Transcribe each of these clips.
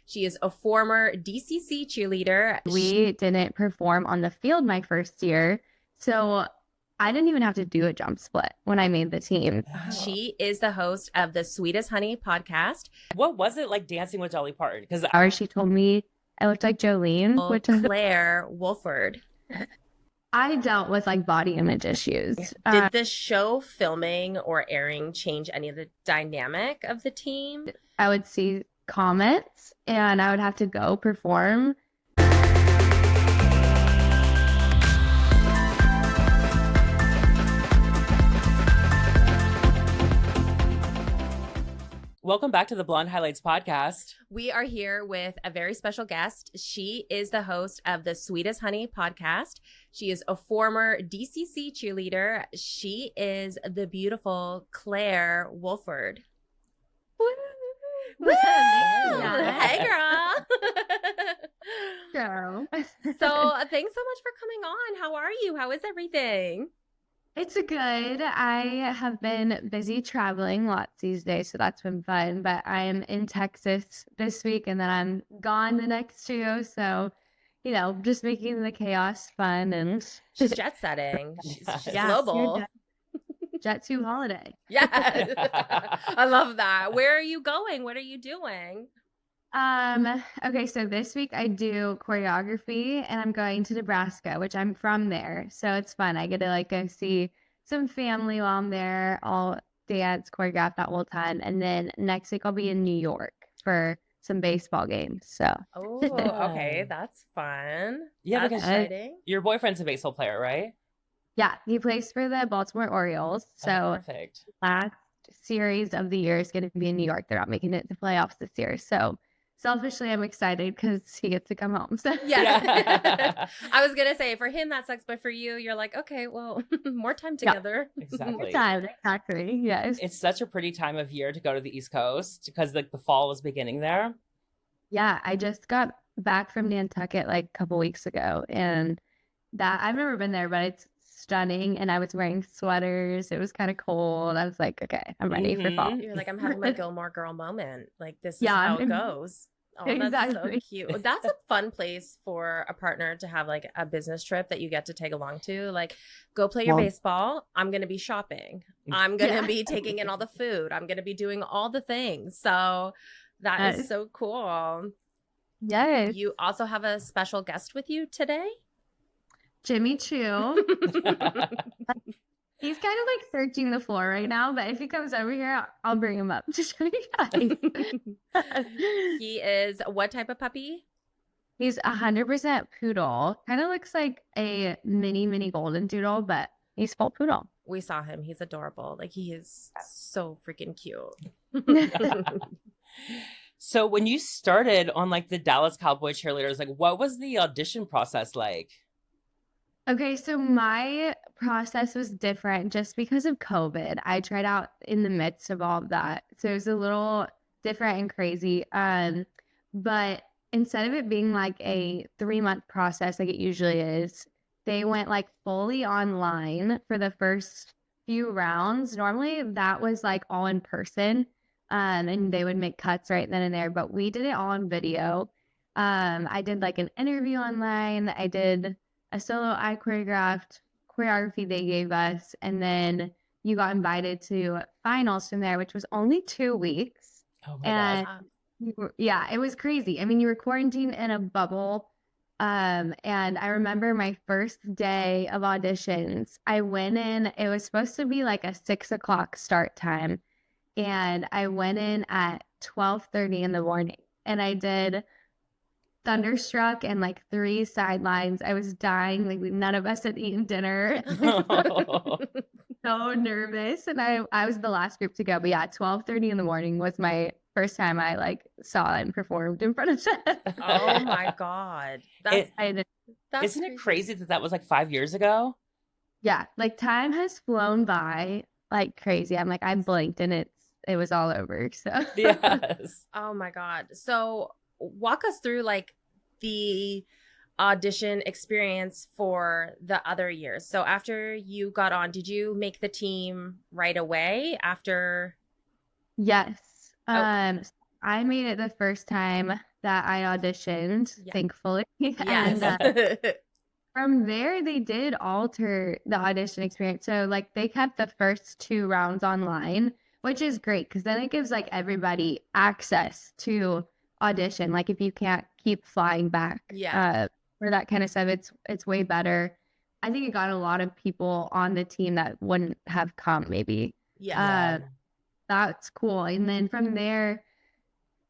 She is a former DCC cheerleader. We didn't perform on the field my first year, so I didn't even have to do a jump split when I made the team. She is the host of the Sweetest Honey podcast. What was it like dancing with Dolly Parton? Because She told me I looked like Jolene, which is Claire Wolford. I dealt with like body image issues. Did the show filming or airing change any of the dynamic of the team? I would see comments and I would have to go perform. welcome back to the Blonde Highlights podcast. We are here with a very special guest. She is the host of the Sweetest Honey podcast. She is a former DCC cheerleader. She is the beautiful Claire Wolford. Woo! Woo! Hey, girl. Girl. So thanks so much for coming on. How are you? How is everything? It's good. I have been busy traveling lots these days, so that's been fun. But I am in Texas this week, and then I'm gone the next two. So, you know, just making the chaos fun and She's jet setting. She's Yes, global. Jet 2 holiday. Yes. I love that. Where are you going? What are you doing? Okay, so this week I do choreography and I'm going to Nebraska, which I'm from there. So it's fun. I get to like go see some family while I'm there. I'll dance, choreograph that whole time. And then next week I'll be in New York for some baseball games. So Oh, okay. That's fun. Yeah, That's because exciting. your boyfriend's a baseball player, right? yeah, he plays for the Baltimore Orioles. Oh, So perfect. last series of the year is going to be in New York. They're not making it to playoffs this year. So selfishly, I'm excited because he gets to come home. So Yeah. I was going to say, for him, that sucks. But for you, you're like, okay, well, more time Yeah. together. Exactly. exactly. Yes. It's such a pretty time of year to go to the East Coast because like the fall was beginning there. Yeah, I just got back from Nantucket like a couple weeks ago, and that I've never been there, but it's stunning. And I was wearing sweaters. It was kind of cold. I was like, okay, I'm ready for fall. You're like, I'm having my Gilmore Girl moment. Like, this is Yeah, how it I'm- goes. Oh, that's so Exactly. cute. That's a fun place for a partner to have like a business trip that you get to take along to. Like, go play your Well- baseball. I'm going to be shopping. I'm going to Yeah. be taking in all the food. I'm going to be doing all the things. So that is Yes. so cool. Yes, You also have a special guest with you today. Jimmy Choo. He's kind of like searching the floor right now, but if he comes over here, I'll bring him up to show you guys. He is what type of puppy? He's 100% poodle. Kind of looks like a mini golden doodle, but he's full poodle. We saw him. He's adorable. Like, he is so freaking cute. So when you started on like the Dallas Cowboys Cheerleaders, like what was the audition process like? Okay, so my process was different just because of COVID. I tried out in the midst of all of that. So it was a little different and crazy. But instead of it being like a 3-month process like it usually is, they went like fully online for the first few rounds. Normally that was like all in person. And they would make cuts right then and there, but we did it all on video. I did like an interview online. I did a solo I choreographed choreography they gave us, and then you got invited to finals from there, which was only 2 weeks. Oh my And gosh. yeah, it was crazy. I mean, you were quarantined in a bubble. And I remember my first day of auditions, I went in, it was supposed to be like a 6 o'clock start time. And I went in at 12:30 in the morning, and I did Thunderstruck and like 3 sidelines. I was dying. Like none of us had eaten dinner. So nervous. And I was the last group to go. But yeah, 12:30 in the morning was my first time I like saw and performed in front of them. Oh my God. That's Isn't it crazy that that was like 5 years ago? Yeah, like time has flown by like crazy. I'm like, I blinked and it was all over. So Yes. Oh my God. So walk us through like the audition experience for the other years. So after you got on, did you make the team right away after? Yes. Okay. I made it the first time that I auditioned, Yeah. thankfully. Yes. And from there, they did alter the audition experience. So, like, they kept the first 2 rounds online, which is great because then it gives, like, everybody access to audition. Like, if you can't keep flying back Yeah. for that kind of stuff, it's way better. I think it got a lot of people on the team that wouldn't have come, maybe. Yeah. That's cool. And then from there,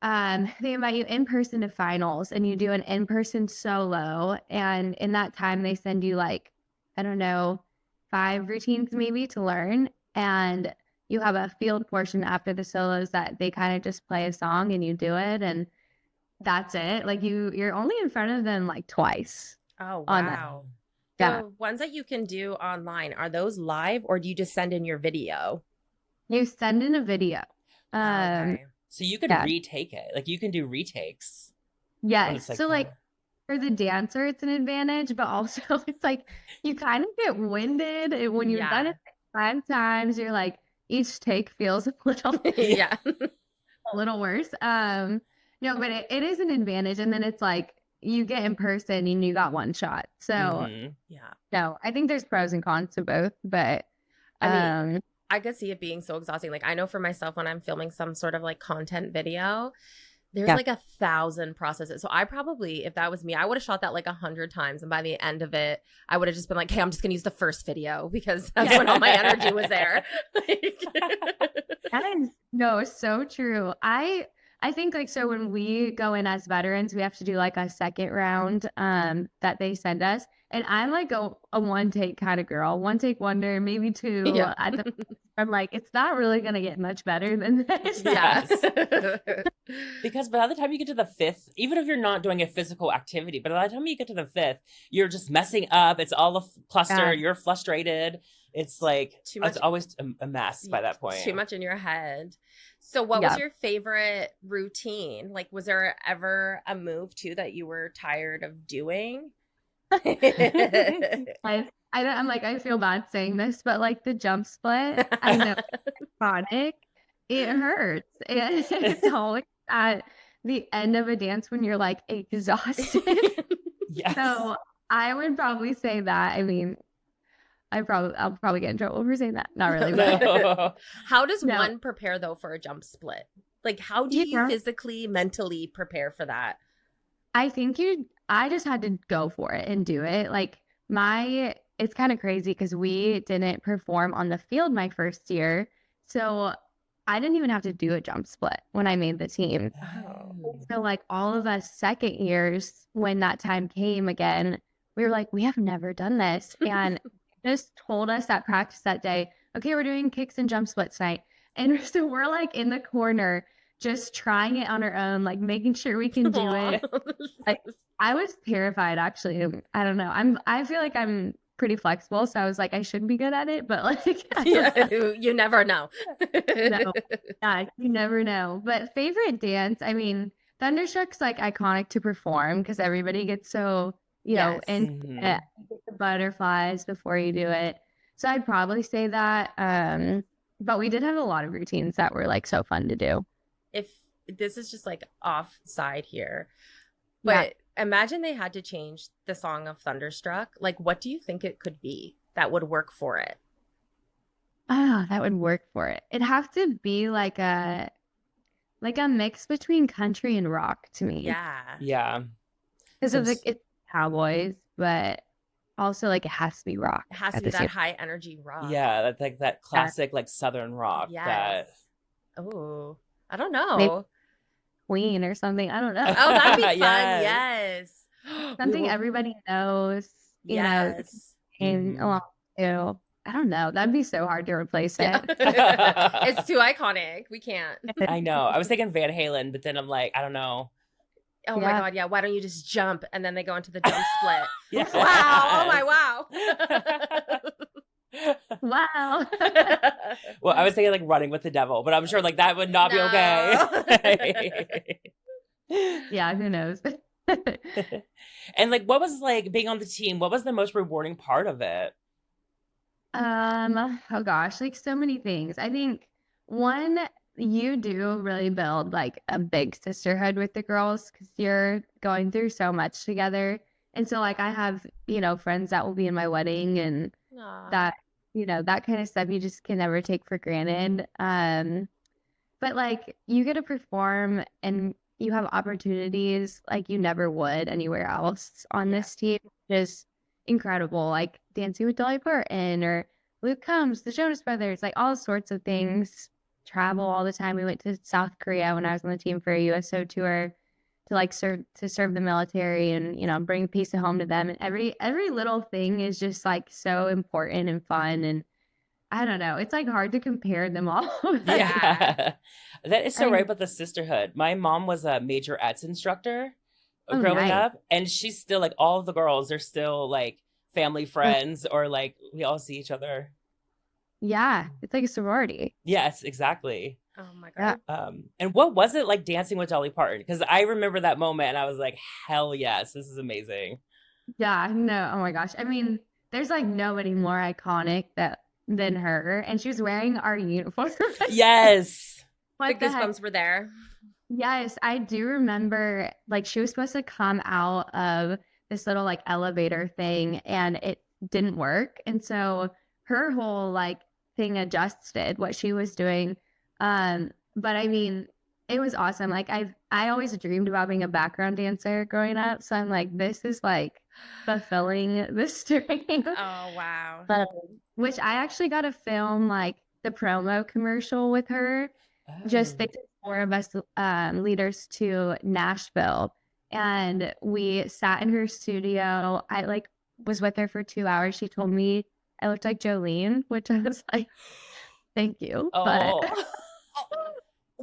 they invite you in person to finals and you do an in-person solo. And in that time, they send you like, I don't know, 5 routines maybe to learn. And you have a field portion after the solos that they kind of just play a song and you do it. And that's it. Like you're only in front of them like twice Oh, on that. wow. Yeah. The ones that you can do online, are those live or do you just send in your video? You send in a video. So you can Yeah. retake it. Like you can do retakes. when Yes. it's like So like that. for the dancer, it's an advantage, but also it's like you kind of get winded when you've done Yeah. it 5 times. You're like each take feels a Yeah. little worse. No, but it is an advantage, and then it's like you get in person and you got one shot. So Mhm. Yeah. no, I think there's pros and cons to both, but I mean, I could see it being so exhausting. Like I know for myself when I'm filming some sort of like content video, there's Yeah. like 1,000 processes. So I probably, if that was me, I would have shot that like 100 times. And by the end of it, I would have just been like, hey, I'm just going to use the first video because that's when all my energy was there. that is no, so true. I think like so when we go in as veterans, we have to do like a second round that they send us. And I'm like a one take kind of girl, one take wonder, maybe 2. Yeah. I'm like, it's not really gonna get much better than this. Yes. Because by the time you get to the 5th, even if you're not doing a physical activity, but by the time you get to the 5th, you're just messing up. It's all a cluster. Yeah. You're frustrated. It's like Too much. it's always a mess by that point. Too much in your head. So what was your favorite routine? Like, was there ever a move too that you were tired of doing? I'm like, I feel bad saying this, but like the jump split, I know it's chronic. It hurts. It's always at the end of a dance when you're like exhausted. Yes. So I would probably say that. I mean, I'll probably get in trouble for saying that. Not really, but No. How does No. one prepare though for a jump split? Like, how do you Yeah. physically, mentally prepare for that? I think I just had to go for it and do it. Like it's kind of crazy because we didn't perform on the field my first year. So I didn't even have to do a jump split when I made the team. Oh. So like all of us second years, when that time came again, we were like, we have never done this. And just told us at practice that day, okay, we're doing kicks and jump splits tonight. And so we're like in the corner, just trying it on our own, like making sure we can do it. Like, I was terrified, actually. I don't know. I feel like I'm pretty flexible, so I was like, I should be good at it, but like, Yeah, you never know. No. Yeah, you never know. But favorite dance, I mean, Thunderstruck's like iconic to perform because everybody gets so, Yes. and Mhm. you get the butterflies before you do it. So I'd probably say that. But we did have a lot of routines that were like so fun to do. If this is just like offside here, Yeah. but imagine they had to change the song of Thunderstruck. Like, what do you think it could be that would work for it? Oh, that would work for it. It'd have to be like a mix between country and rock to me. Yeah. Yeah. Because of Some it's Cowboys, but also like it has to be rock. It has to at be the that same- high energy rock. Yeah, that's like that classic like Southern rock. Yes. Oh, I don't know. Maybe- Queen or something. I don't know. Oh, that'd be fun. Yes. Yes. Something everybody knows, you know, Yes. and along to. I don't know. That'd be so hard to replace Yeah. it. It's too iconic. We can't. I know. I was thinking Van Halen, but then I'm like, I don't know. Oh my Yeah. God. Yeah. Why don't you just jump and then they go into the jump split? Yes. Wow. Oh my wow. Wow. Well, I was thinking like Running with the Devil, but I'm sure like that would not be okay. Yeah, who knows? And like, what was like being on the team? What was the most rewarding part of it? Oh gosh, like so many things. I think one you do really build like a big sisterhood with the girls because you're going through so much together. And so like I have, friends that will be in my wedding and Aw. that, that kind of stuff you just can never take for granted. But like you get to perform and you have opportunities like you never would anywhere else on this team. Just incredible. Like dancing with Dolly Parton or Luke Combs, the Jonas Brothers, like all sorts of things. Travel all the time. We went to South Korea when I was on the team for a USO tour to like serve the military and bring peace and home to them. And every little thing is just like so important and fun. And I don't know. It's like hard to compare them all. Yeah. That is so I- right about the sisterhood. My mom was a major arts instructor Oh, growing nice. up, and she's still like all of the girls are still like family friends or like we all see each other. Yeah, it's like a sorority. Yes, exactly. Oh my Yeah. God. And what was it like dancing with Dolly Parton? Because I remember that moment and I was like, hell yes, this is amazing. Yeah, no, oh my gosh. I mean, there's like nobody more iconic than her, and she was wearing our uniform. Yes. What The the heck? goosebumps were there. Yes, I do remember like she was supposed to come out of this little like elevator thing and it didn't work. And so her whole like thing adjusted what she was doing. But I mean, it was awesome. Like I always dreamed about being a background dancer growing up. So I'm like, this is like fulfilling this dream. Oh, wow. Which I actually got to film like the promo commercial with her. Just they took 4 of us leaders to Nashville, and we sat in her studio. I like was with her for 2 hours. She told me I looked like Jolene, which I was like, thank you. Oh. But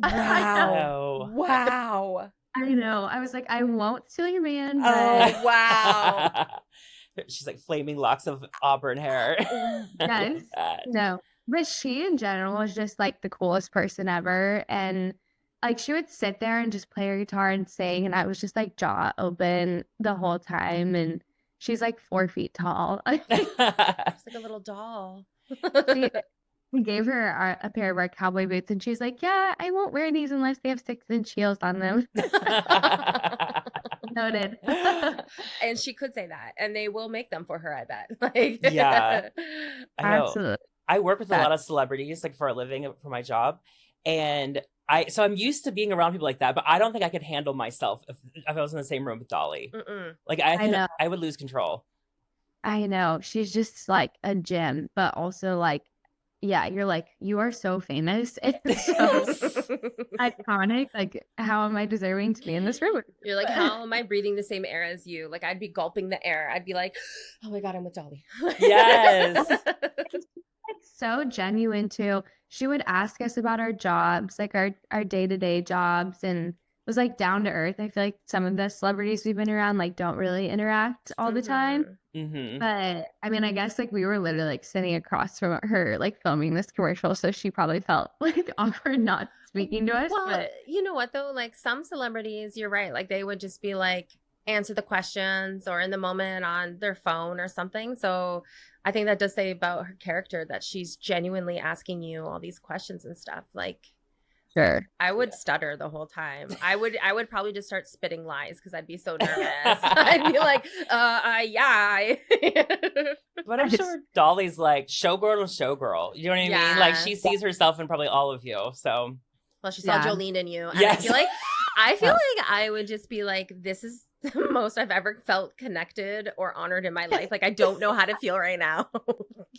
Wow. Wow. I know. I was like, I won't steal your man. But Oh, wow. She's like flaming locks of auburn hair. Yes. No. But she in general was just like the coolest person ever. And like she would sit there and just play her guitar and sing. And I was just like jaw open the whole time. And she's like 4 feet tall. It's like a little doll. We gave her a pair of our cowboy boots. And she's like, yeah, I won't wear these unless they have 6-inch heels on them. Noted. And she could say that. And they will make them for her, I bet. Like, Yeah. I know. Absolutely. I work with a lot of celebrities, like for a living, for my job, and so I'm used to being around people like that. But I don't think I could handle myself if I was in the same room with Dolly. Mm-mm. Like I think know. I would lose control. I know. She's just like a gem, but also like, yeah, you're like, you are so famous. It's so iconic. Like, how am I deserving to be in this room? You're like, how am I breathing the same air as you? Like, I'd be gulping the air. I'd be like, oh my God, I'm with Dolly. Yes. It's so genuine too. She would ask us about our jobs, like our day-to-day jobs, and was like down to earth. I feel like some of the celebrities we've been around like don't really interact all the time. Mm-hmm. But I mean, I guess like we were literally like sitting across from her, like filming this commercial, so she probably felt like awkward not speaking to us. Well, but you know what though? Like some celebrities, you're right. Like they would just be like answer the questions or in the moment on their phone or something. So I think that does say about her character that she's genuinely asking you all these questions and stuff. Like sure. I would stutter the whole time. I would probably just start spitting lies because I'd be so nervous. I'd be like, yeah. But I'm sure Dolly's like showgirl to showgirl. You know what I mean? Like she sees herself in probably all of you. So well, she saw Jolene in you. And Yes. I feel like I would just be like, this is the most I've ever felt connected or honored in my life. Like I don't know how to feel right now.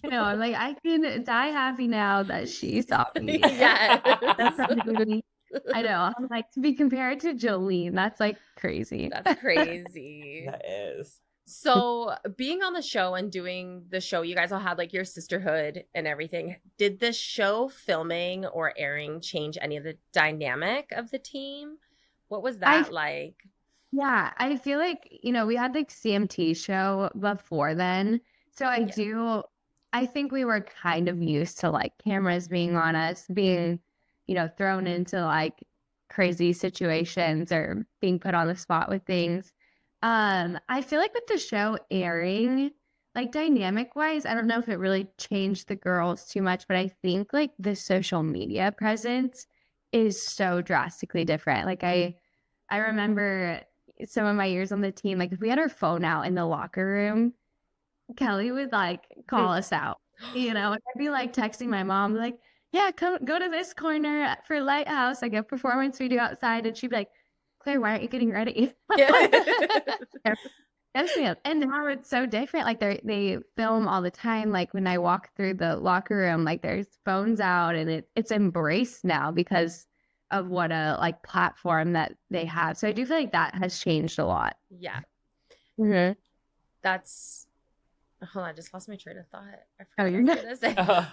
You know, I'm like, I can die happy now that she saw me. Yes. That's really, I know. I'm like, to be compared to Jolene, that's like crazy. That's crazy. that is. So being on the show and doing the show, you guys all had like your sisterhood and everything. Did the show filming or airing change any of the dynamic of the team? What was that like? Yeah, I feel like, we had like CMT show before then. So I think we were kind of used to like cameras being on us, being, thrown into like crazy situations or being put on the spot with things. I feel like with the show airing, like dynamic wise, I don't know if it really changed the girls too much, but I think like the social media presence is so drastically different. Like I remember some of my years on the team, like if we had our phone out in the locker room, Kelly would like call us out, and I'd be like texting my mom, like, yeah, come go to this corner for Lighthouse, like a performance we do outside. And she'd be like, Claire, why aren't you getting ready? Yes, ma'am. And now it's so different. Like they film all the time. Like when I walk through the locker room, like there's phones out, and it's embraced now because of what a like platform that they have. So I do feel like that has changed a lot. Yeah. Mm-hmm. That's hold on, I just lost my train of thought. You're good.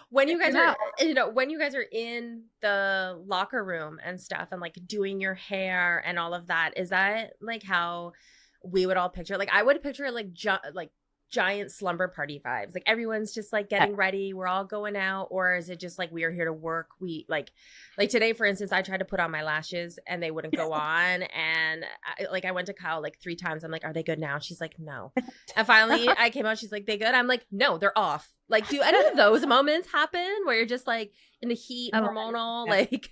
When you guys are, when you guys are in the locker room and stuff, and like doing your hair and all of that, is that like how we would all picture? Like I would picture like giant slumber party vibes. Like everyone's just like getting ready. We're all going out, or is it just like we are here to work? We like today, for instance, I tried to put on my lashes and they wouldn't go on, and I went to Kyle like 3 times. I'm like, are they good now? She's like, no. And finally, I came out. She's like, they good? I'm like, no, they're off. Like, do any of those moments happen where you're just like in the heat, hormonal? Like,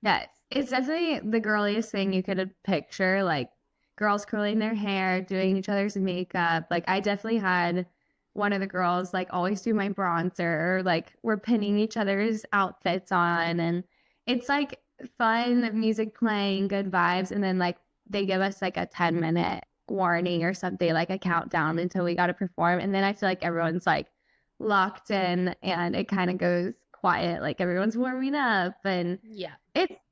yes, it's definitely the girliest thing you could picture. Like girls curling their hair, doing each other's makeup. Like I definitely had one of the girls like always do my bronzer, or like we're pinning each other's outfits on, and it's like fun, the music playing, good vibes. And then like they give us like a 10-minute warning or something, like a countdown until we got to perform. And then I feel like everyone's like locked in and it kind of goes quiet, like everyone's warming up, and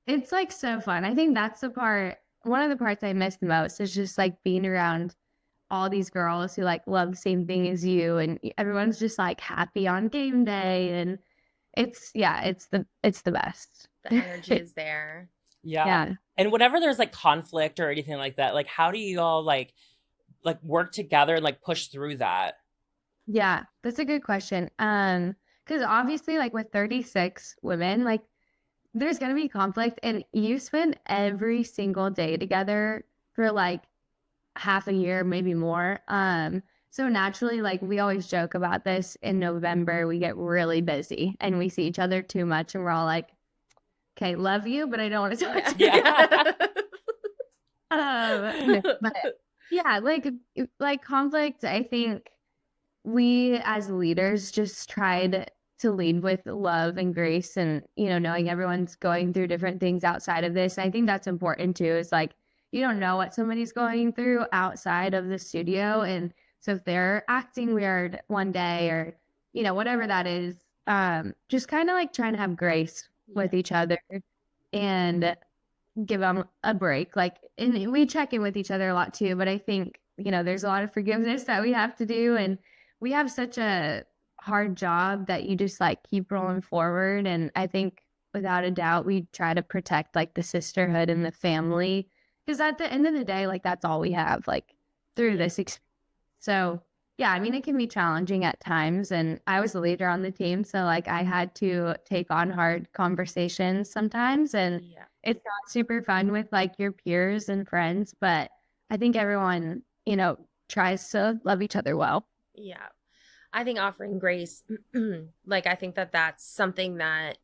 it's like so fun. I think that's the part, one of the parts I miss the most is just like being around all these girls who like love the same thing as you, and everyone's just like happy on game day, and it's the best. The energy is there. Yeah. And whenever there's like conflict or anything like that, like how do you all like work together and like push through that? Yeah, that's a good question. Because obviously like with 36 women, like there's going to be conflict, and you spend every single day together for like half a year, maybe more. So naturally, like we always joke about this, in November, we get really busy and we see each other too much, and we're all like, okay, love you, but I don't want to talk to you. But yeah, like conflict, I think we as leaders just tried to lead with love and grace, and knowing everyone's going through different things outside of this. I think that's important too, is like you don't know what somebody's going through outside of the studio, and so if they're acting weird one day, or whatever that is, just kind of like trying to have grace with each other and give them a break. Like, and we check in with each other a lot too, but I think there's a lot of forgiveness that we have to do, and we have such a hard job that you just like keep rolling forward. And I think without a doubt we try to protect like the sisterhood and the family, because at the end of the day, like that's all we have like through this experience. So yeah, I mean, it can be challenging at times, and I was the leader on the team, so like I had to take on hard conversations sometimes, and it's not super fun with like your peers and friends, but I think everyone tries to love each other well. Yeah, I think offering grace, like I think that that's something that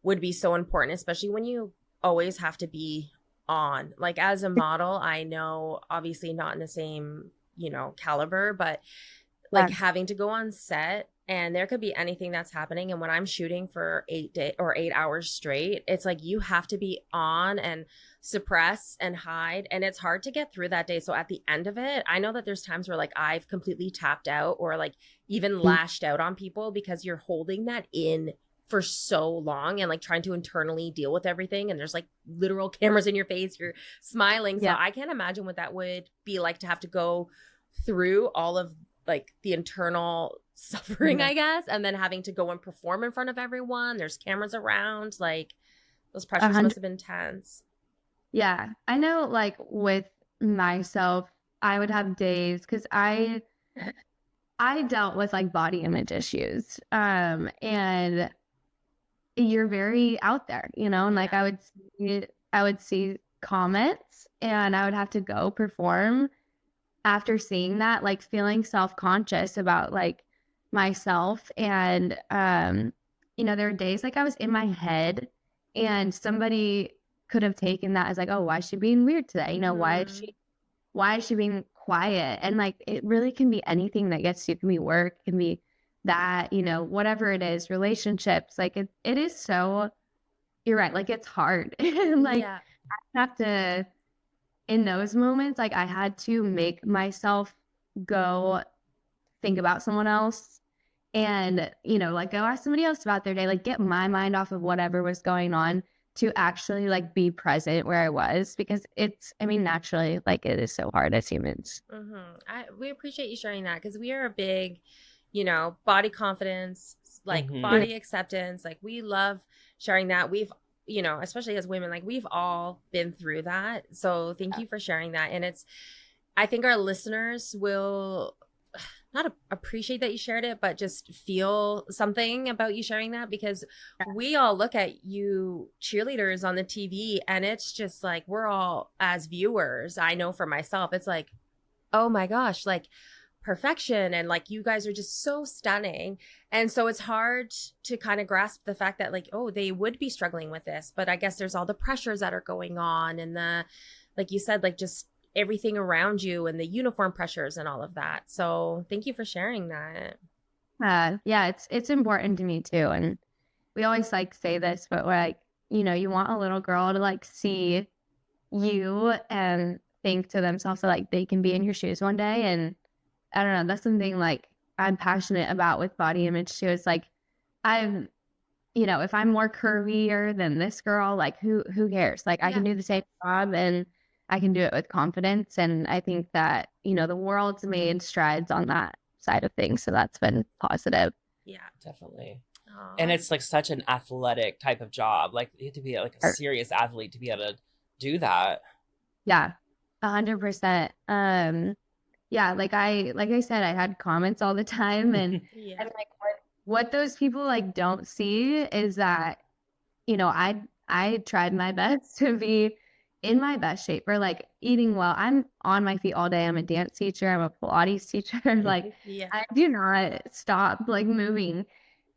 would be so important, especially when you always have to be on. Like as a model, I know obviously not in the same caliber, but like having to go on set, and there could be anything that's happening, and when I'm shooting for 8 hours straight, it's like you have to be on and suppress and hide, and it's hard to get through that day. So at the end of it, I know that there's times where like I've completely tapped out, or like even lashed out on people, because you're holding that in for so long and like trying to internally deal with everything, and there's like literal cameras in your face, you're smiling. So I can't imagine what that would be like to have to go through all of like the internal suffering, I guess, and then having to go and perform in front of everyone. There's cameras around, like those pressures must have been intense. Yeah, I know, like with myself, I would have days, because I dealt with like body image issues, and you're very out there, and like I would see comments, and I would have to go perform after seeing that, like feeling self-conscious about like myself. And there were days like I was in my head And somebody could have taken that as like, oh, why is she being weird today? You know, why is she being quiet? And like, it really can be anything that gets you. It can be work, it can be that, you know, whatever it is, relationships. Like it is so, you're right. Like it's hard. And like Yeah. I have to, in those moments, like I had to make myself go think about someone else and, you know, like go ask somebody else about their day, like get my mind off of whatever was going on to actually like be present where I was, because it's, I mean, naturally, like it is so hard as humans. We appreciate you sharing that, because we are a big, you know, body confidence, like Mhm. body acceptance. Like we love sharing that. We've, you know, especially as women, like we've all been through that. So thank you for sharing that. And it's, I think our listeners will not appreciate that you shared it, but just feel something about you sharing that, because we all look at you cheerleaders on the TV and it's just like, we're all, as viewers, I know for myself, it's like, oh my gosh, like perfection. And like, you guys are just so stunning. And so it's hard to kind of grasp the fact that like, oh, they would be struggling with this, but I guess there's all the pressures that are going on and the, like you said, like just everything around you and the uniform pressures and all of that. So thank you for sharing that. Yeah, it's important to me too. And we always like say this, but we're like, you know, you want a little girl to like see you and think to themselves that like they can be in your shoes one day. And I don't know, that's something like I'm passionate about with body image too. It's like I'm, you know, if I'm more curvier than this girl, like who cares? Like I can do the same job and I can do it with confidence. And I think that, you know, the world's made strides on that side of things. So that's been positive. Yeah, Definitely. Aww. And it's like such an athletic type of job. Like you have to be like a serious athlete to be able to do that. Yeah, 100%. Yeah, like I said, I had comments all the time, and yeah. and like what those people like don't see is that, you know, I tried my best to be in my best shape, or like eating well. I'm on my feet all day. I'm a dance teacher. I'm a Pilates teacher. Like Yeah. I do not stop like moving,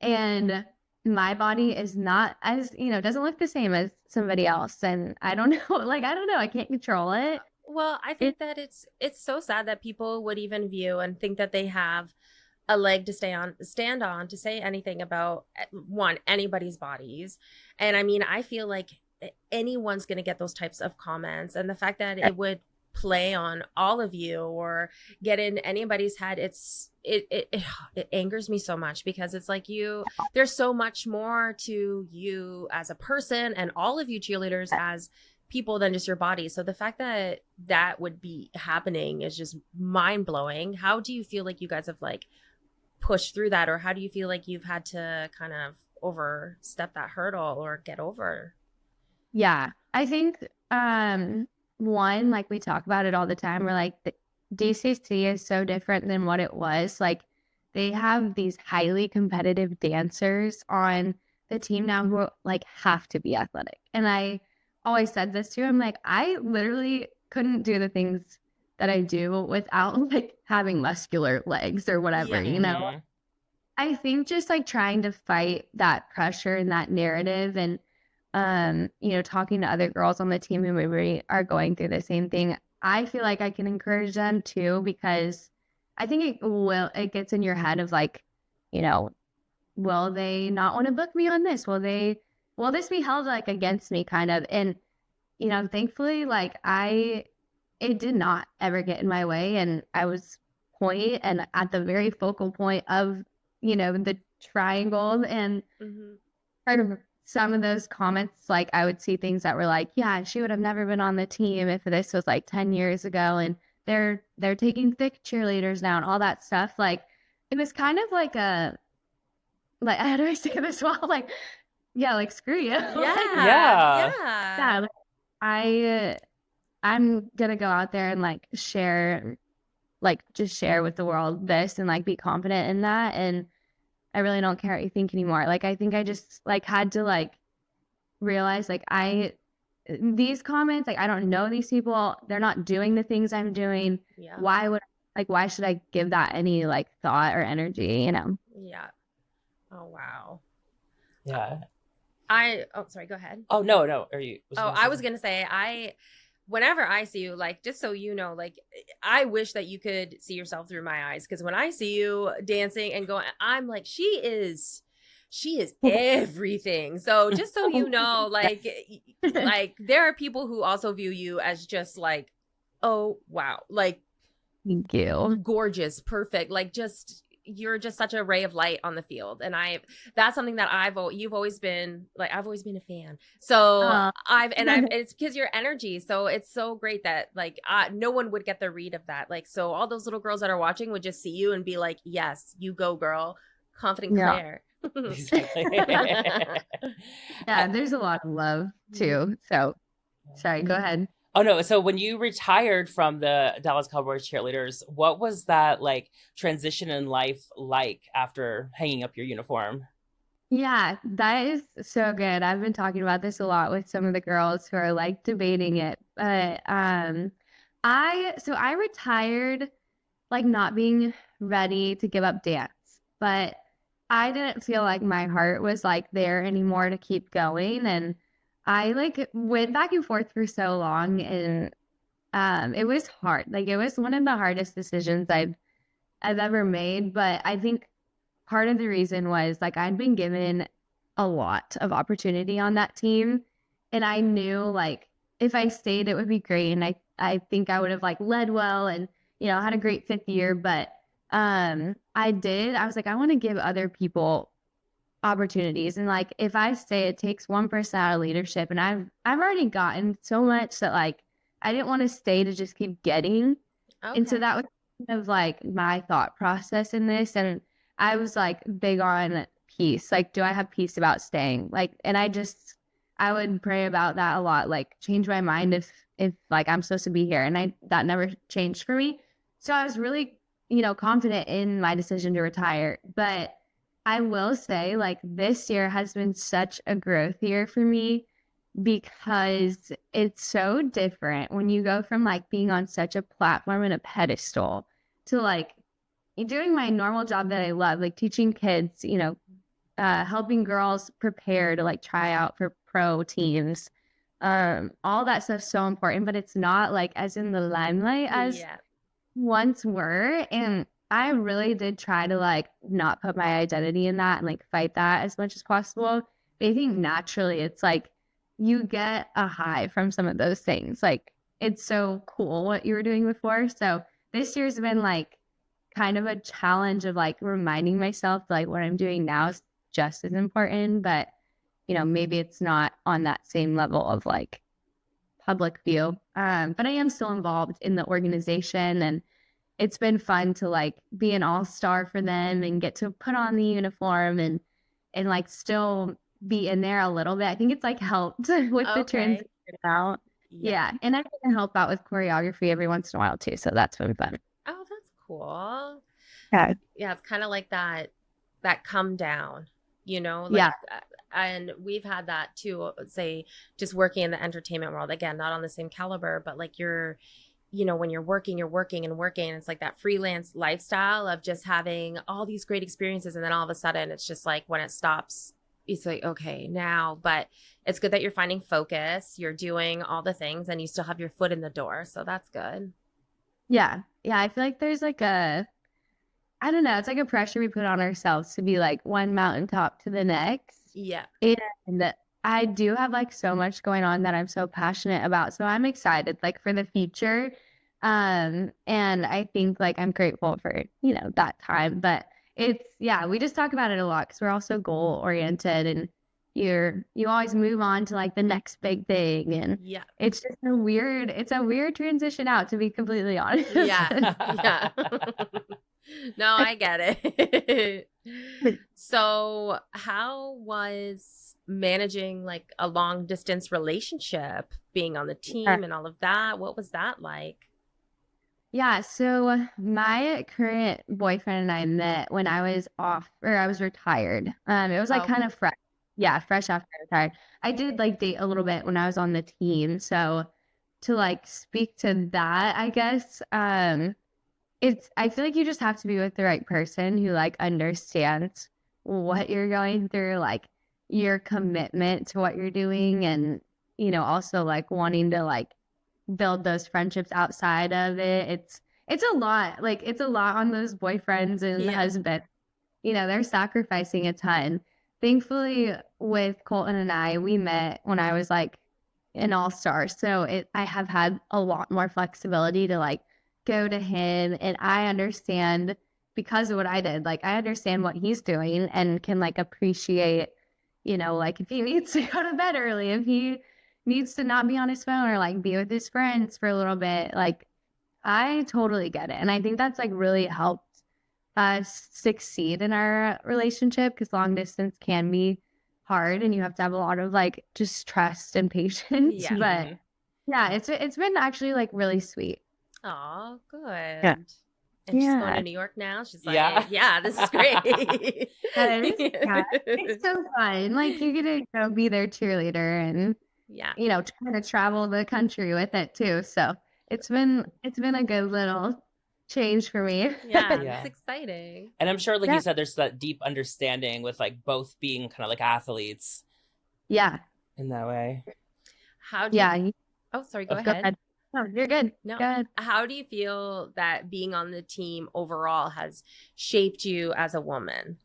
and my body is not as, you know, doesn't look the same as somebody else. And I don't know, like I don't know, I can't control it. Well, I think that it's so sad that people would even view and think that they have a leg to stand on to say anything about anybody's bodies. And I mean, I feel like anyone's going to get those types of comments, and the fact that it would play on all of you or get in anybody's head, it angers me so much, because it's like there's so much more to you as a person and all of you cheerleaders as people than just your body. So the fact that that would be happening is just mind-blowing. How do you feel like you guys have like pushed through that, or how do you feel like you've had to kind of overstep that hurdle or get over? Yeah, I think one, like we talk about it all the time, we're like the DCC is so different than what it was. Like they have these highly competitive dancers on the team now who like have to be athletic. And I always said this too. I'm like, I literally couldn't do the things that I do without like having muscular legs or whatever, you know? I think just like trying to fight that pressure and that narrative, and you know, talking to other girls on the team who maybe are going through the same thing, I feel like I can encourage them too, because I think it gets in your head of like, you know, will they not want to book me on this? Will this be held like against me kind of? And, you know, thankfully, like it did not ever get in my way. And I was point and at the very focal point of, you know, the triangle. And part of some of those comments, like I would see things that were like, yeah, she would have never been on the team if this was like 10 years ago. And they're taking thick cheerleaders now and all that stuff. Like it was kind of like like, how do I say this well? Like, yeah, like screw you. Yeah. Like, I'm gonna go out there and like share, like just share with the world this and like be confident in that. And I really don't care what you think anymore. Like I think I just like had to like realize like these comments, like I don't know these people. They're not doing the things I'm doing. Yeah. Why should I give that any like thought or energy, you know? Yeah. Oh wow. Yeah. Sorry, go ahead. Oh, no. Are you? I was going to say, whenever I see you, like, just so you know, like, I wish that you could see yourself through my eyes. Cause when I see you dancing and going, I'm like, she is everything. So just so you know, like there are people who also view you as just like, oh, wow. Like, Thank you. Gorgeous, perfect. Like, you're just such a ray of light on the field. And that's something that you've always been like, I've always been a fan. So it's because your energy. So it's so great that like, no one would get the read of that. Like, so all those little girls that are watching would just see you and be like, yes, you go girl, confident Claire. Yeah, there's a lot of love too. So sorry, go ahead. Oh no, so when you retired from the Dallas Cowboys Cheerleaders, what was that like transition in life like after hanging up your uniform? Yeah, that is so good. I've been talking about this a lot with some of the girls who are like debating it. But I retired like not being ready to give up dance, but I didn't feel like my heart was like there anymore to keep going. And I like went back and forth for so long, and it was hard. Like it was one of the hardest decisions I've ever made. But I think part of the reason was like I'd been given a lot of opportunity on that team, and I knew like if I stayed it would be great, and I think I would have like led well and had a great 5th year. But I was like, I want to give other people opportunities, and like if I stay, it takes one person out of leadership, and I've already gotten so much that like I didn't want to stay to just keep getting. Okay. And so that was kind of like my thought process in this. And I was like big on peace. Like, do I have peace about staying? Like, and I would pray about that a lot. Like, change my mind if like I'm supposed to be here. And that never changed for me. So I was really, confident in my decision to retire. But I will say, like, this year has been such a growth year for me because it's so different when you go from like being on such a platform and a pedestal to like doing my normal job that I love, like teaching kids, helping girls prepare to like try out for pro teams. All that stuff's so important, but it's not like as in the limelight as once were. And I really did try to like not put my identity in that and like fight that as much as possible. But I think naturally it's like you get a high from some of those things. Like it's so cool what you were doing before. So this year's been like kind of a challenge of like reminding myself like what I'm doing now is just as important, but maybe it's not on that same level of like public view. But I am still involved in the organization, and it's been fun to like be an all-star for them and get to put on the uniform and like still be in there a little bit. I think it's like helped with the transition out. Yeah. And I can help out with choreography every once in a while too. So that's been fun. Oh, that's cool. Yeah. Yeah. It's kind of like that come down, and we've had that too, say just working in the entertainment world, again, not on the same caliber, but like when you're working and working, it's like that freelance lifestyle of just having all these great experiences. And then all of a sudden it's just like when it stops, it's like, okay, now, but it's good that you're finding focus, you're doing all the things, and you still have your foot in the door. So that's good. Yeah. Yeah. I feel like there's like I don't know, it's like a pressure we put on ourselves to be like one mountaintop to the next. Yeah. And I do have like so much going on that I'm so passionate about. So I'm excited like for the future. And I think like I'm grateful for, that time, but we just talk about it a lot because we're also goal oriented, and you always move on to like the next big thing. And it's just a weird transition out, to be completely honest. Yeah. Yeah. No, I get it. So how was managing like a long distance relationship, being on the team and all of that? What was that like? Yeah, so my current boyfriend and I met when I was I was retired. It was like kind of fresh. Yeah, fresh after I retired. I did like date a little bit when I was on the team. So to like speak to that, I guess, I feel like you just have to be with the right person who like understands what you're going through. Like, your commitment to what you're doing, and, you know, also like wanting to like build those friendships outside of it. It's a lot. Like, it's a lot on those boyfriends and husbands. You know, they're sacrificing a ton. Thankfully, with Colton and I, we met when I was like an all-star. So I have had a lot more flexibility to like go to him, and I understand because of what I did. Like, I understand what he's doing and can like appreciate, you know, like if he needs to go to bed early, if he needs to not be on his phone or like be with his friends for a little bit, like I totally get it. And I think that's like really helped us succeed in our relationship, because long distance can be hard and you have to have a lot of like just trust and patience. Yeah. But yeah, it's been actually like really sweet. Oh, good. Yeah. And she's going Yeah. to New York now. She's like, Yeah. yeah, this is great. It's so fun. Like, you get to go be their cheerleader and, Yeah. you know, kind of travel the country with it too. So it's been a good little change for me. Yeah, Yeah. it's exciting. And I'm sure, like Yeah. you said, there's that deep understanding with like both being kind of like athletes Yeah. in that way. How do Yeah. you... Oh, sorry, go Go ahead. ahead. No, you're good. No. Go ahead. How do you feel that being on the team overall has shaped you as a woman?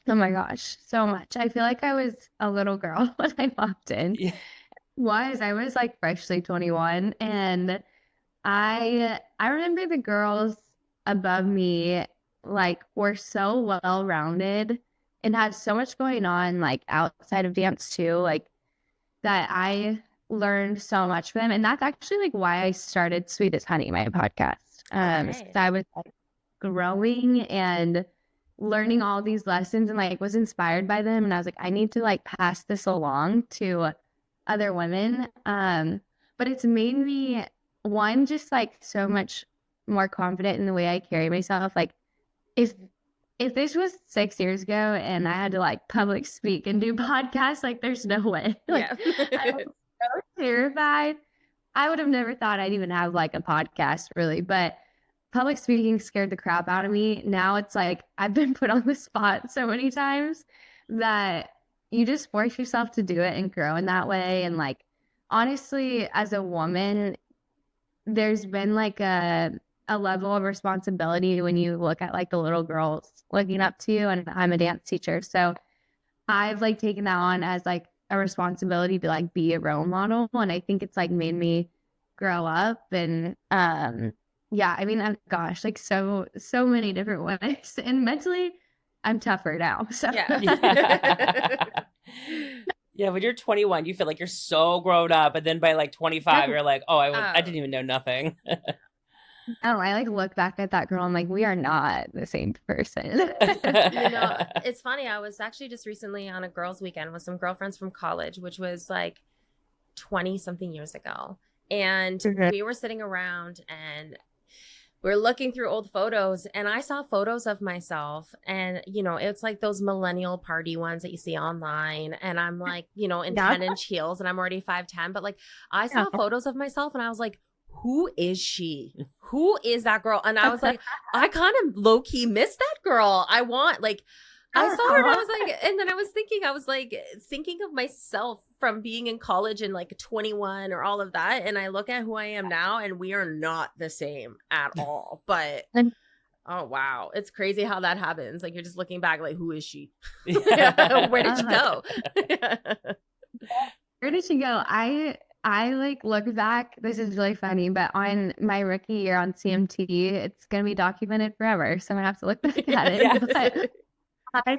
Oh my gosh, so much. I feel like I was a little girl when I walked in. Yeah. I was like freshly 21, and I remember the girls above me like were so well-rounded and had so much going on like outside of dance too, like that I learned so much from them. And that's actually like why I started Sweet as Honey, my podcast. Okay. So I was like growing and learning all these lessons and like was inspired by them, and I was like, I need to like pass this along to other women. But it's made me one just like so much more confident in the way I carry myself. Like, if this was 6 years ago and I had to like public speak and do podcasts, like there's no way. Like, I was so terrified. I would have never thought I'd even have like a podcast really, but public speaking scared the crap out of me. Now it's like I've been put on the spot so many times that you just force yourself to do it and grow in that way. And like, honestly, as a woman, there's been like a level of responsibility when you look at like the little girls looking up to you, and I'm a dance teacher. So I've like taken that on as like a responsibility to like be a role model. And I think it's like made me grow up. And yeah, I mean, gosh, like so many different ways. And mentally, I'm tougher now. So Yeah. Yeah, when you're 21, you feel like you're so grown up, and then by like 25, you're like, oh, I didn't even know nothing. Oh, I like look back at that girl. I'm like, we are not the same person. You know, it's funny. I was actually just recently on a girls' weekend with some girlfriends from college, which was like 20 something years ago. And we were sitting around and we're looking through old photos, and I saw photos of myself, and, you know, it's like those millennial party ones that you see online. And I'm like, you know, in 10-inch heels, and I'm already 5'10", but like I saw photos of myself and I was like, who is she? Who is that girl? And I was like, I kind of low key miss that girl. I want, like, I saw her and I was like, and then I was thinking of myself from being in college and like 21 or all of that. And I look at who I am now, and we are not the same at all. But oh, wow. It's crazy how that happens. Like, you're just looking back like, who is she? Where did she go? Where did she go? I like look back, this is really funny, but on my rookie year on CMT, it's going to be documented forever. So I'm going to have to look back at it. Yeah. But I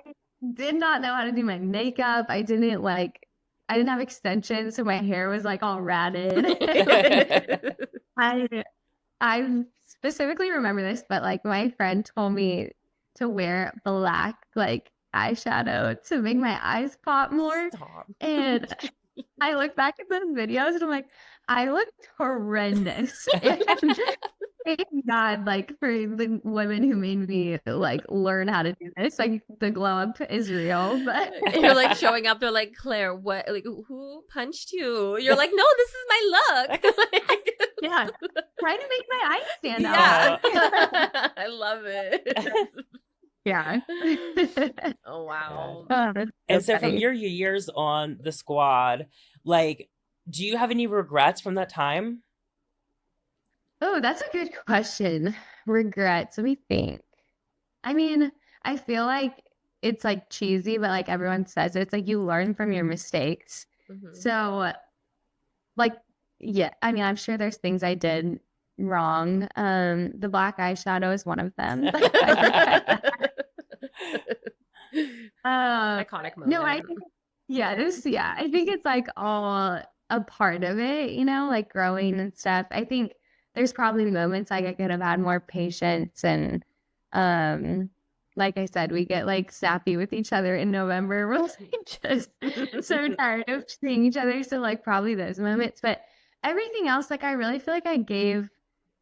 did not know how to do my makeup. I didn't have extensions, so my hair was like all ratted. I specifically remember this, but like my friend told me to wear black like eyeshadow to make my eyes pop more. Stop. And I look back at those videos and I'm like, I looked horrendous. Thank God, like, for the women who made me like learn how to do this, like the glow up is real. But you're like showing up, they're like, Claire, what, like, who punched you? You're like, no, this is my look. yeah, trying to make my eyes stand yeah. out. I love it. Yeah. Oh, wow. That's And so so from funny. your years on the squad, like, do you have any regrets from that time? Oh, that's a good question. Regrets. Let me think. I mean, I feel like it's like cheesy, but like everyone says it, it's like you learn from your mistakes. Mhm. So, like, yeah, I mean, I'm sure there's things I did wrong. The black eyeshadow is one of them. I regret that. Iconic No, I moment. think, yeah, I think it's like all a part of it, like growing and stuff. I think there's probably moments like I could have had more patience and, like I said, we get like snappy with each other in November. We're like just so tired of seeing each other. So like probably those moments, but everything else, like I really feel like I gave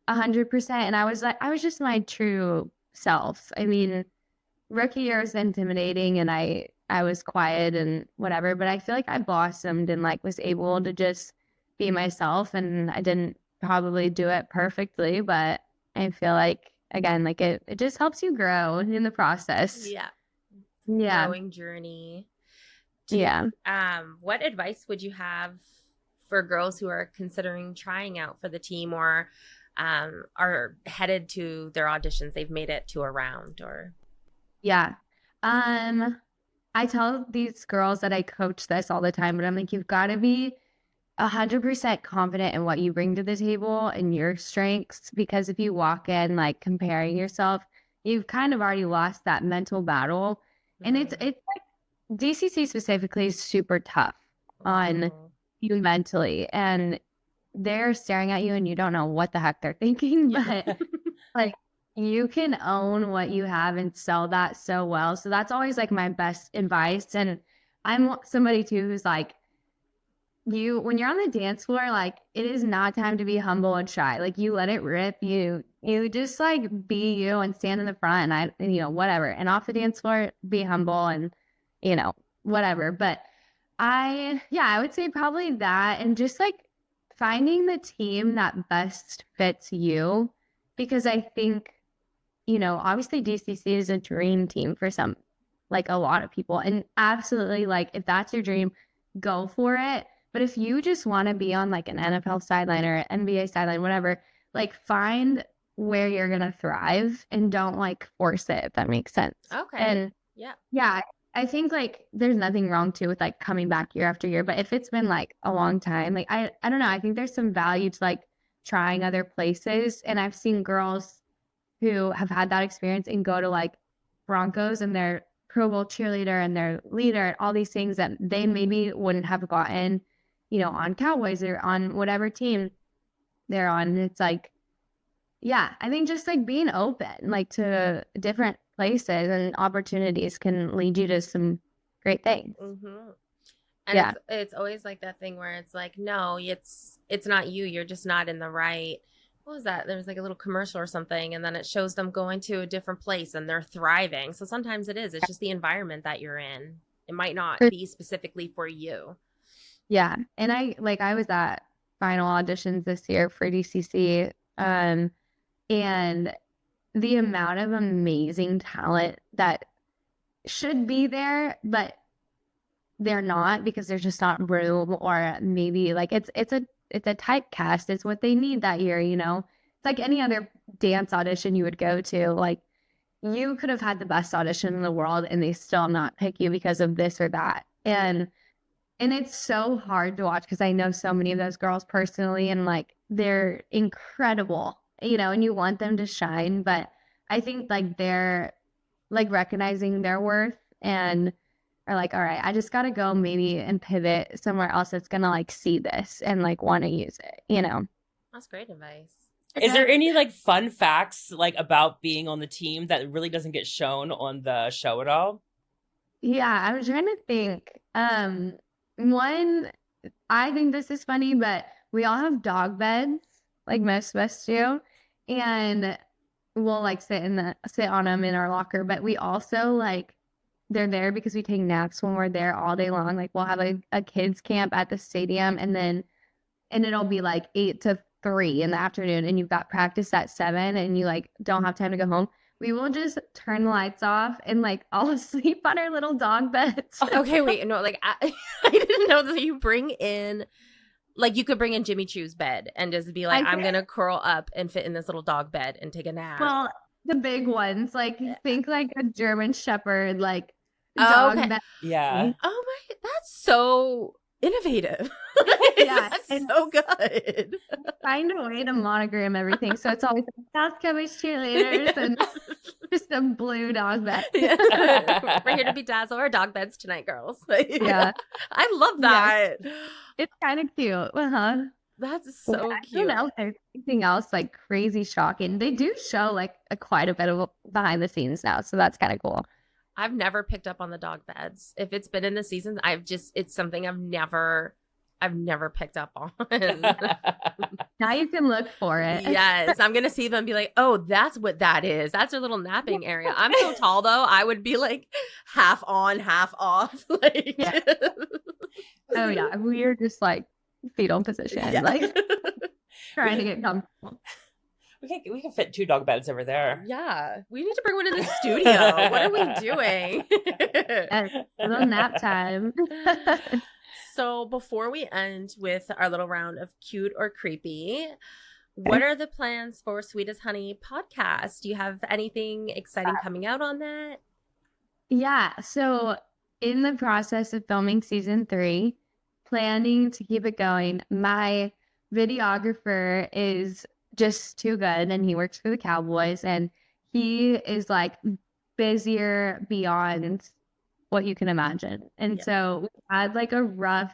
100%, and I was just my true self. I mean, rookie year was intimidating, and I was quiet and whatever, but I feel like I blossomed and like was able to just be myself, and I didn't probably do it perfectly, but I feel like again, like it just helps you grow in the process. Yeah. Yeah. Growing journey. Yeah. What advice would you have for girls who are considering trying out for the team or are headed to their auditions? They've made it to a round or Yeah. I tell these girls that I coach this all the time, but I'm like, you've got to be 100% confident in what you bring to the table and your strengths, because if you walk in like comparing yourself, you've kind of already lost that mental battle. And it's like DCC specifically is super tough on you mentally, and they're staring at you and you don't know what the heck they're thinking, but like you can own what you have and sell that so well. So that's always like my best advice. And I'm somebody too who's like, when you're on the dance floor, like it is not time to be humble and shy. Like you let it rip. You just like be you and stand in the front, and whatever. And off the dance floor, be humble and whatever. But I would say probably that, and just like finding the team that best fits you, because I think obviously DCC is a dream team for some, like a lot of people, and absolutely, like if that's your dream, go for it. But if you just want to be on like an NFL sideline or an NBA sideline, whatever, like find where you're going to thrive and don't like force it, if that makes sense. Okay. And yeah, I think like there's nothing wrong too with like coming back year after year, but if it's been like a long time, like I don't know, I think there's some value to like trying other places. And I've seen girls who have had that experience and go to like Broncos and they're Pro Bowl cheerleader and their leader and all these things that they maybe wouldn't have gotten, on Cowboys or on whatever team they're on. And it's like, yeah, I think just like being open, like to different places and opportunities can lead you to some great things. And it's always like that thing where it's like, no, it's not you. You're just not in the right. What was that? There was like a little commercial or something, and then it shows them going to a different place and they're thriving. So sometimes it's just the environment that you're in. It might not be specifically for you. Yeah. And I was at final auditions this year for DCC. And the amount of amazing talent that should be there, but they're not because there's just not room, or maybe like it's a typecast. It's what they need that year, It's like any other dance audition you would go to. Like you could have had the best audition in the world and they still not pick you because of this or that. And it's so hard to watch because I know so many of those girls personally, and like they're incredible, and you want them to shine. But I think like they're like recognizing their worth and are like, all right, I just got to go maybe and pivot somewhere else that's going to like see this and like want to use it, That's great advice. Is there any like fun facts like about being on the team that really doesn't get shown on the show at all? Yeah, I was trying to think. One, I think this is funny, but we all have dog beds, like most of us do, and we'll like sit on them in our locker. But we also like they're there because we take naps when we're there all day long. Like we'll have a kids camp at the stadium, and it'll be like 8 to 3 in the afternoon, and you've got practice at 7, and you like don't have time to go home. we will just turn the lights off and like all sleep on our little dog beds. Okay, wait, no, like I didn't know that you bring in, like you could bring in Jimmy Choo's bed and just be like, I'm gonna curl up and fit in this little dog bed and take a nap. Well, the big ones, like think like a German Shepherd, like dog bed. Yeah. Oh my, that's so innovative. Yeah, that's so good. Find a way to monogram everything, so it's always like Dallas Cowboys Cheerleaders and just a blue dog bed. Yeah. We're here to be dazzle our dog beds tonight, girls. Yeah, I love that. Yeah. It's kind of cute. Uh-huh. That's so I cute. don't know if there's anything else like crazy shocking. They do show like quite a bit of behind the scenes now, so that's kind of cool. I've never picked up on the dog beds. If it's been in the seasons, it's something I've never picked up on. Now you can look for it. Yes, I'm gonna see them and be like, oh, that's what that is. That's their little napping area. I'm so tall though, I would be like half on, half off. Like, yeah. Oh yeah, we're just like fetal position, like trying to get comfortable. We can fit 2 dog beds over there. Yeah, we need to bring one in the studio. What are we doing? A little nap time. So before we end with our little round of cute or creepy, what are the plans for Sweet as Honey podcast? Do you have anything exciting coming out on that? Yeah, so in the process of filming season 3, planning to keep it going. My videographer is just too good, and he works for the Cowboys, and he is like busier beyond what you can imagine. And so we had like a rough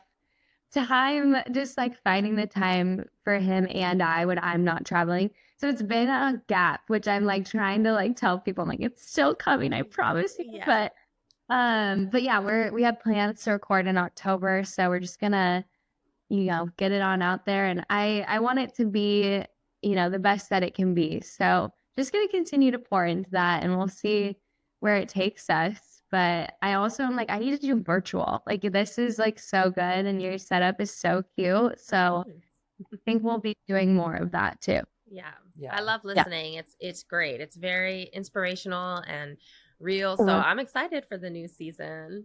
time just like finding the time for him and I when I'm not traveling. So it's been a gap, which I'm like trying to like tell people, I'm like, it's still coming, I promise you. Yeah. But yeah, we have plans to record in October, so we're just gonna, get it on out there, and I want it to be, the best that it can be. So just gonna continue to pour into that, and we'll see where it takes us. But I also am like, I need to do virtual. Like this is like so good, and your setup is so cute. So I think we'll be doing more of that too. Yeah. I love listening. Yeah. It's great. It's very inspirational and real. So I'm excited for the new season.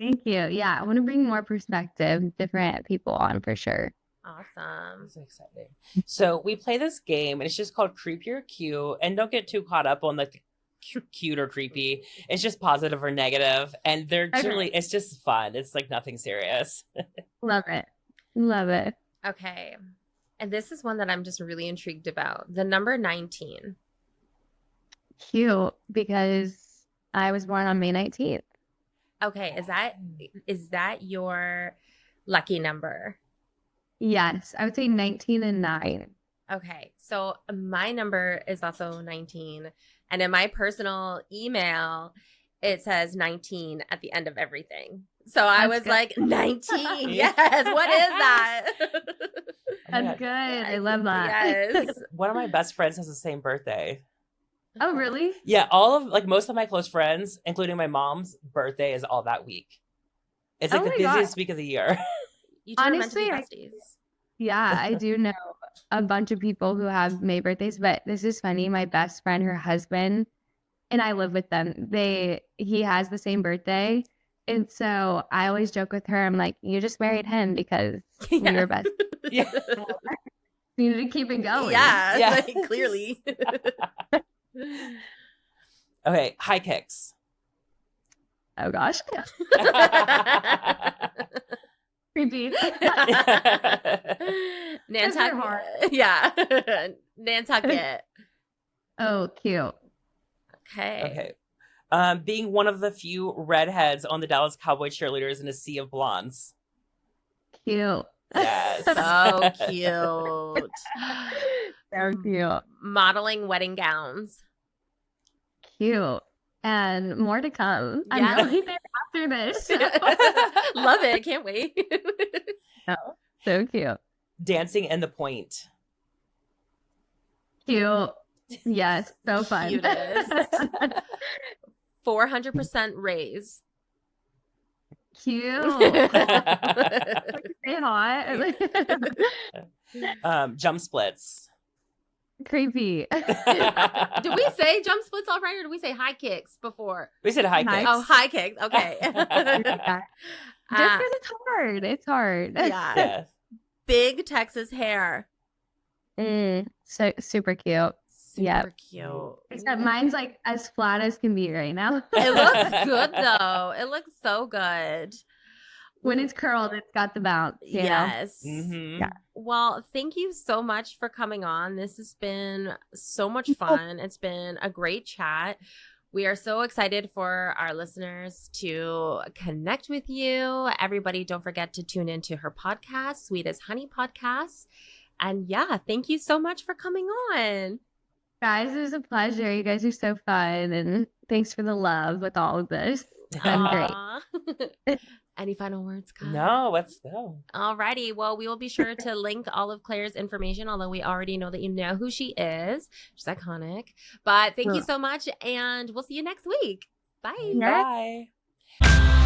Thank you. Yeah, I want to bring more perspective, different people on for sure. Awesome. So exciting. So we play this game, and it's just called Creepy or Cute. And don't get too caught up on the cute or creepy. It's just positive or negative. And they're generally, it's just fun. It's like nothing serious. Love it. Love it. Okay. And this is one that I'm just really intrigued about. The number 19. Cute, because I was born on May 19th. Okay. Is that your lucky number? Yes. I would say 19 and 9. Okay. So my number is also 19. And in my personal email, it says 19 at the end of everything. So I was like, 19. Yes. What is that? That's good. I love that. Yes. One of my best friends has the same birthday. Oh, really? Yeah. Most of my close friends, including my mom's birthday, is all that week. It's like the busiest week of the year. You two honestly, are meant to be besties. Yeah, I do know a bunch of people who have May birthdays, but this is funny. My best friend, her husband, and I live with them. He has the same birthday. And so I always joke with her. I'm like, you just married him because we were best. Yeah. You need to keep it going. Yeah. Like, clearly. Okay. High kicks. Oh gosh. Creepy. Nantucket. Yeah. Nantucket. Oh, cute. Okay. Being one of the few redheads on the Dallas Cowboys Cheerleaders in a sea of blondes. Cute. Yes. So cute. So cute. Modeling wedding gowns. Cute. And more to come. Yeah. I'm really there after this. Love it. Can't wait. Oh, so cute. Dancing in the point. Cute. Yes, so fun. Cutest. 400% raise. Cute. Stay hot. Jump splits. creepy. Did we say jump splits already, or did we say high kicks before? We said high High- kicks. Oh, high kicks. Okay. Yeah. Just because it's hard. It's hard. Yeah. Yes. Big Texas hair. So super cute. Super Yep. cute. Except mine's like as flat as can be right now. It looks good though. It looks so good. When it's curled, it's got the bounce. You know? Yes. Mhm. Yeah. Well, thank you so much for coming on. This has been so much fun. It's been a great chat. We are so excited for our listeners to connect with you. Everybody, don't forget to tune into her podcast, Sweet as Honey Podcast. And yeah, thank you so much for coming on. Guys, it was a pleasure. You guys are so fun. And thanks for the love with all of this. It's been great. Aw. Any final words, Kyle? No, let's go. Alrighty. Well, we will be sure to link all of Claire's information, although we already know that you know who she is. She's iconic. But thank you so much, and we'll see you next week. Bye. Yeah. Bye.